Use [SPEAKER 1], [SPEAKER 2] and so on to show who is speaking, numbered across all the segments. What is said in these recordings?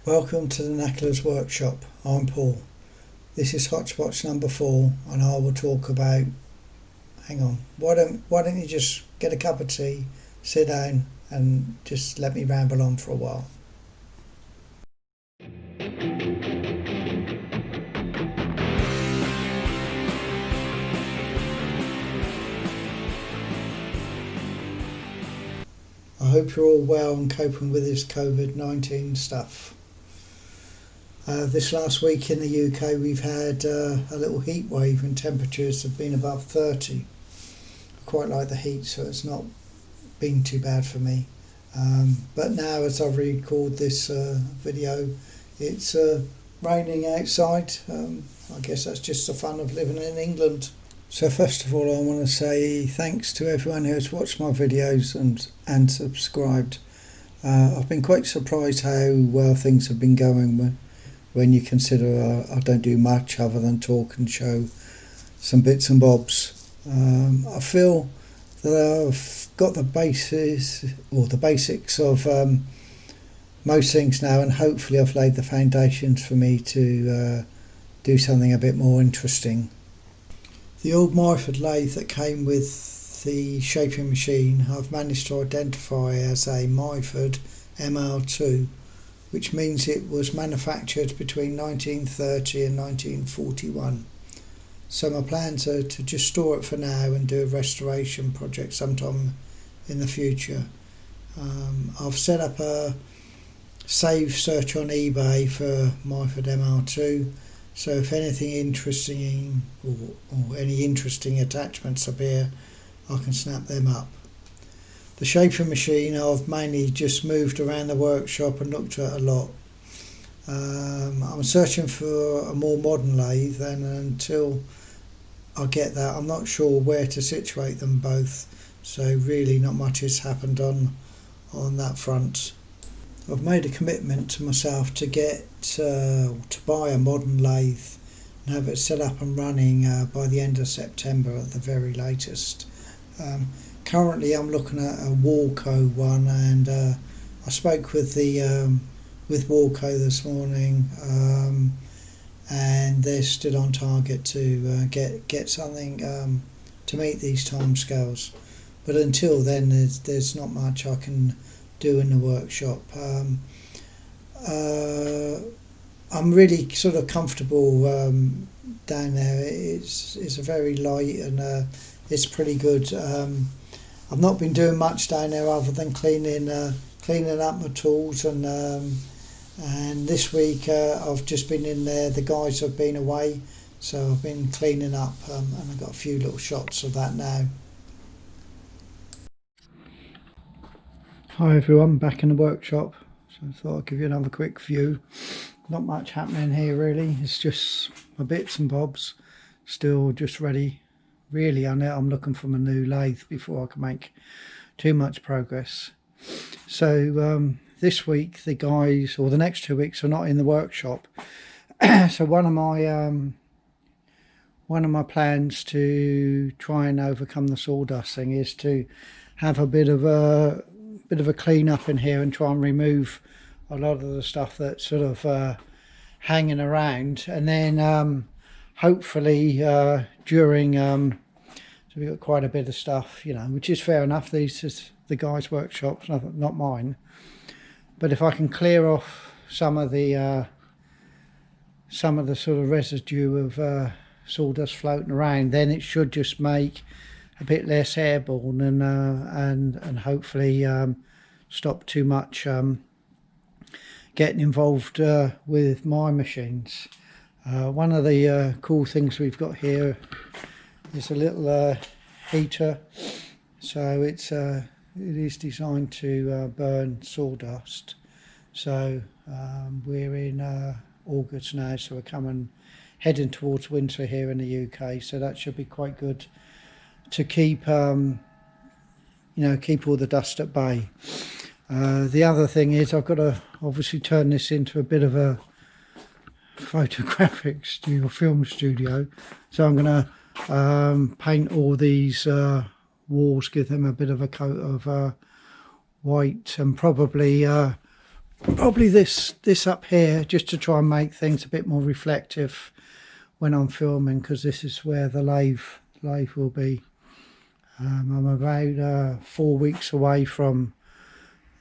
[SPEAKER 1] Welcome to the Knackler's workshop. I'm Paul. This is Hotchpotch number 4 and I will talk about, hang on, why don't you just get a cup of tea, sit down and just let me ramble on for a while. I hope you're all well and coping with this COVID-19 stuff. This last week in the UK we've had a little heat wave and temperatures have been above 30. I quite like the heat, so it's not been too bad for me. But now, as I record this video, it's raining outside. I guess that's just the fun of living in England. So first of all, I want to say thanks to everyone who has watched my videos and subscribed. I've been quite surprised how well things have been going when you consider I don't do much other than talk and show some bits and bobs. I feel that I've got the basics of most things now, and hopefully I've laid the foundations for me to do something a bit more interesting. The old Myford lathe that came with the shaping machine I've managed to identify as a Myford ML2, which means it was manufactured between 1930 and 1941. So my plans are to just store it for now and do a restoration project sometime in the future. I've set up a save search on eBay for Myford ML2. So if anything interesting or any interesting attachments appear, I can snap them up. The shaping machine I've mainly just moved around the workshop and looked at a lot. I'm searching for a more modern lathe, and until I get that I'm not sure where to situate them both. So really not much has happened on that front. I've made a commitment to myself to to buy a modern lathe and have it set up and running by the end of September at the very latest. Currently I'm looking at a 𝗲𝗏𝗒𝗄 one, and I spoke with 𝗲𝗏𝗒𝗄 this morning, and they're still on target to get something to meet these time scales. But until then there's not much I can do in the workshop. I'm really sort of comfortable down there. It's a very light and it's pretty good. I've not been doing much down there other than cleaning up my tools, and this week I've just been in there. The guys have been away, so I've been cleaning up, and I've got a few little shots of that now. Hi everyone, back in the workshop. So I thought I'd give you another quick view. Not much happening here really, it's just my bits and bobs. Still just ready. Really, I'm looking for my new lathe before I can make too much progress. So this week the guys, or the next 2 weeks, are not in the workshop. So one of my plans to try and overcome the sawdust thing is to have a bit of a clean up in here and try and remove a lot of the stuff that's sort of hanging around, and then hopefully during so we've got quite a bit of stuff, you know, which is fair enough. These is the guys' workshops, not mine. But if I can clear off some of the sort of residue of sawdust floating around, then it should just make a bit less airborne and hopefully stop too much getting involved with my machines. One of the cool things we've got here is a little heater. So it is designed to burn sawdust. So we're in August now, so we're heading towards winter here in the UK. So that should be quite good to keep keep all the dust at bay. The other thing is I've got to obviously turn this into a bit of a photographic studio, film studio. So I'm going to paint all these walls, give them a bit of a coat of white, and probably Probably this up here, just to try and make things a bit more reflective when I'm filming, because this is where the lathe will be. I'm about 4 weeks away from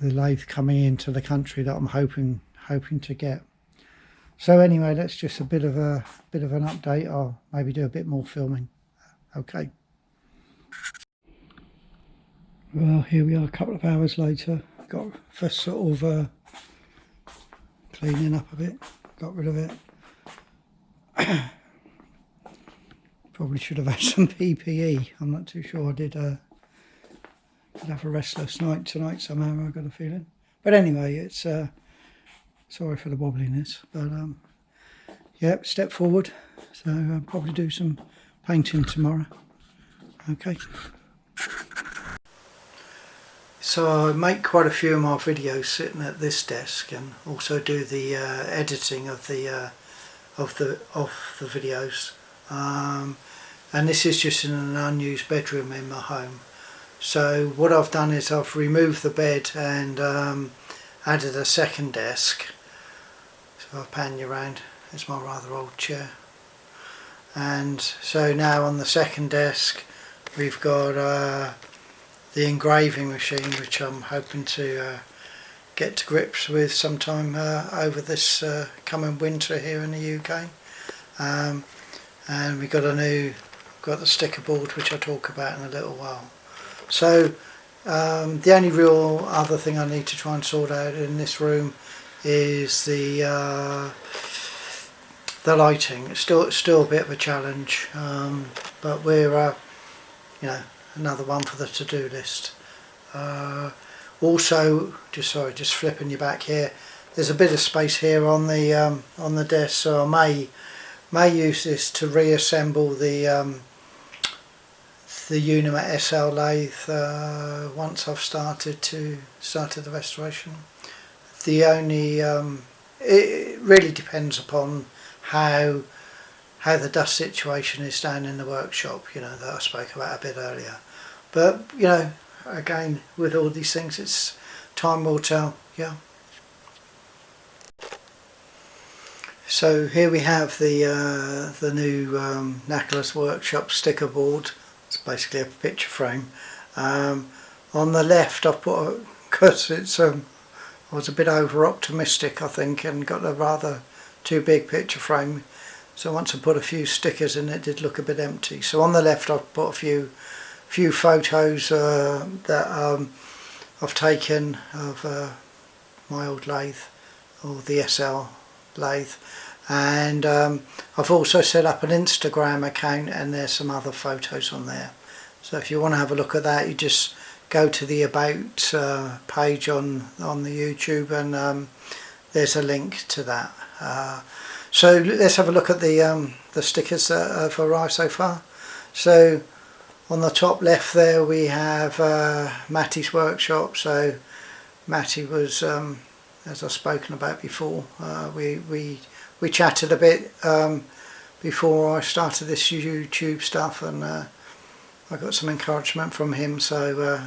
[SPEAKER 1] the lathe coming into the country that I'm hoping to get. So anyway, that's just a bit of an update. I'll maybe do a bit more filming. Okay. Well, here we are a couple of hours later. Got first sort of cleaning up a bit, got rid of it. Probably should have had some PPE. I'm not too sure. I did have a restless night tonight somehow, I got a feeling. But anyway, it's sorry for the wobbliness, but yeah, step forward. So I'll probably do some painting tomorrow. Okay. So I make quite a few of my videos sitting at this desk, and also do the editing of the videos. And this is just in an unused bedroom in my home. So what I've done is I've removed the bed and added a second desk. So I'll pan you around. It's my rather old chair. And so now on the second desk we've got the engraving machine, which I'm hoping to get to grips with sometime over this coming winter here in the UK. And we got the sticker board, which I'll talk about in a little while. So the only real other thing I need to try and sort out in this room is the lighting. It's still a bit of a challenge, but we're another one for the to-do list. Also, just flipping you back here, there's a bit of space here on the desk, so I may use this to reassemble the 𝗪𝗛𝗓𝗏 lathe once I've started the restoration. The only it really depends upon how the dust situation is down in the workshop, that I spoke about a bit earlier. But again, with all these things, it's time will tell. Yeah. So here we have the new Knackler's Workshop sticker board. It's basically a picture frame. On the left, I've put because I was a bit over optimistic, I think, and got a rather too big picture frame. So once I put a few stickers in, it did look a bit empty. So on the left, I've put a few photos that I've taken of my old lathe, or the SL lathe, and I've also set up an Instagram account, and there's some other photos on there. So if you want to have a look at that, you just go to the About page on the YouTube, and there's a link to that. So let's have a look at the stickers that have arrived so far. So on the top left there we have Matty's workshop. So Matty was, as I've spoken about before, we chatted a bit before I started this YouTube stuff, and I got some encouragement from him, so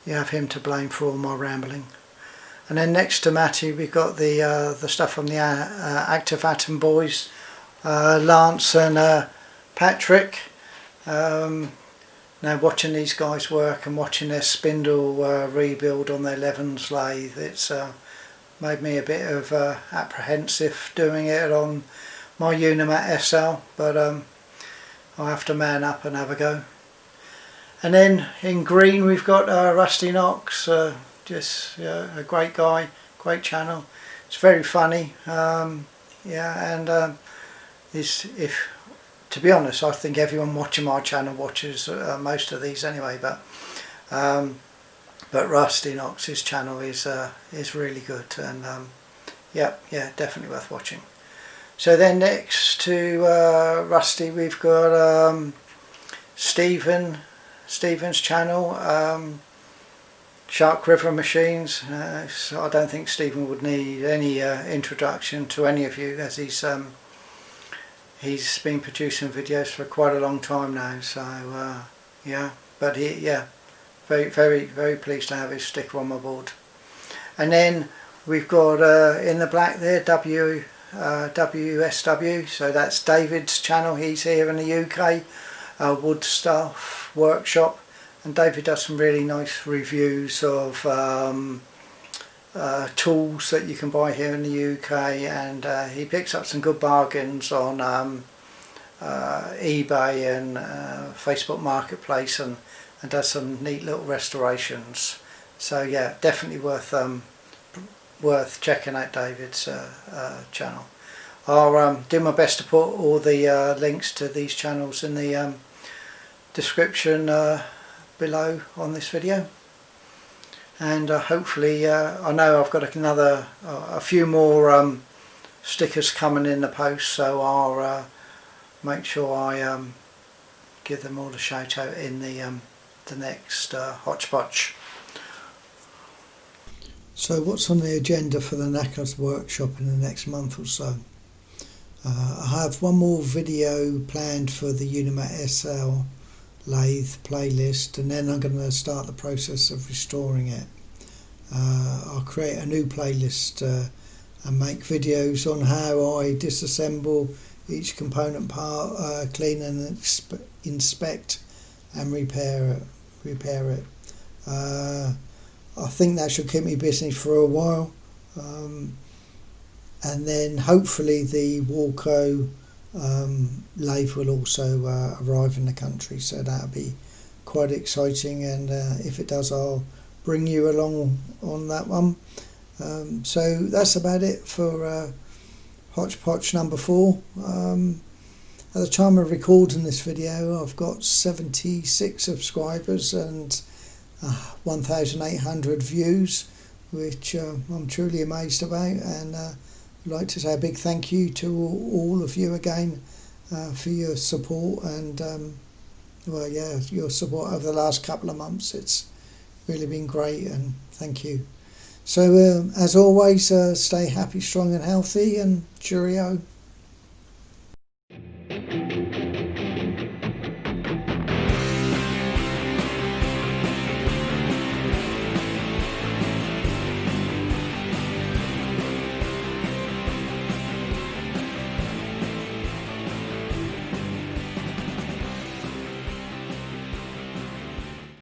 [SPEAKER 1] you have him to blame for all my rambling. And then next to Matty we've got the stuff from the Active Atom boys, Lance and Patrick. Now watching these guys work and watching their spindle rebuild on their Levens lathe, it's made me a bit of apprehensive doing it on my Unimat SL, but I'll have to man up and have a go. And then in green we've got Rusty Knox, just a great guy, great channel. It's very funny, and to be honest, I think everyone watching my channel watches most of these anyway, but Rusty Knox's channel is really good, and yeah, definitely worth watching. So then next to Rusty we've got Stephen's channel, Shark River Machines. So I don't think Stephen would need any introduction to any of you, as he's been producing videos for quite a long time now. So yeah, but very, very, very pleased to have his sticker on my board. And then We've got in the black there WSW, so that's David's channel. He's here in the UK, wood stuff workshop, and David does some really nice reviews of tools that you can buy here in the UK, and he picks up some good bargains on eBay and Facebook Marketplace, and does some neat little restorations. So yeah, definitely worth checking out David's channel. I'll do my best to put all the links to these channels in the description below on this video, and hopefully I know I've got a few more stickers coming in the post, so I'll make sure I give them all a shout out in the next Hotchpotch. So what's on the agenda for the Knackler's workshop in the next month or so? I have one more video planned for the 𝗔𝗓𝗔𝗥𝗕𝗥 lathe playlist, and then I'm going to start the process of restoring it. I'll create a new playlist and make videos on how I disassemble each component part, clean and inspect and repair it. I think that should keep me busy for a while, and then hopefully the 𝗏𝗏𝗔𝗡𝗥 lathe will also arrive in the country, so that'll be quite exciting, and if it does, I'll bring you along on that one. So that's about it for Hotchpotch number 4. At the time of recording this video, I've got 76 subscribers and 1,800 views, which I'm truly amazed about, and I'd like to say a big thank you to all of you again for your support, and well, yeah, your support over the last couple of months. It's really been great, and thank you. So as always, stay happy, strong and healthy, and cheerio.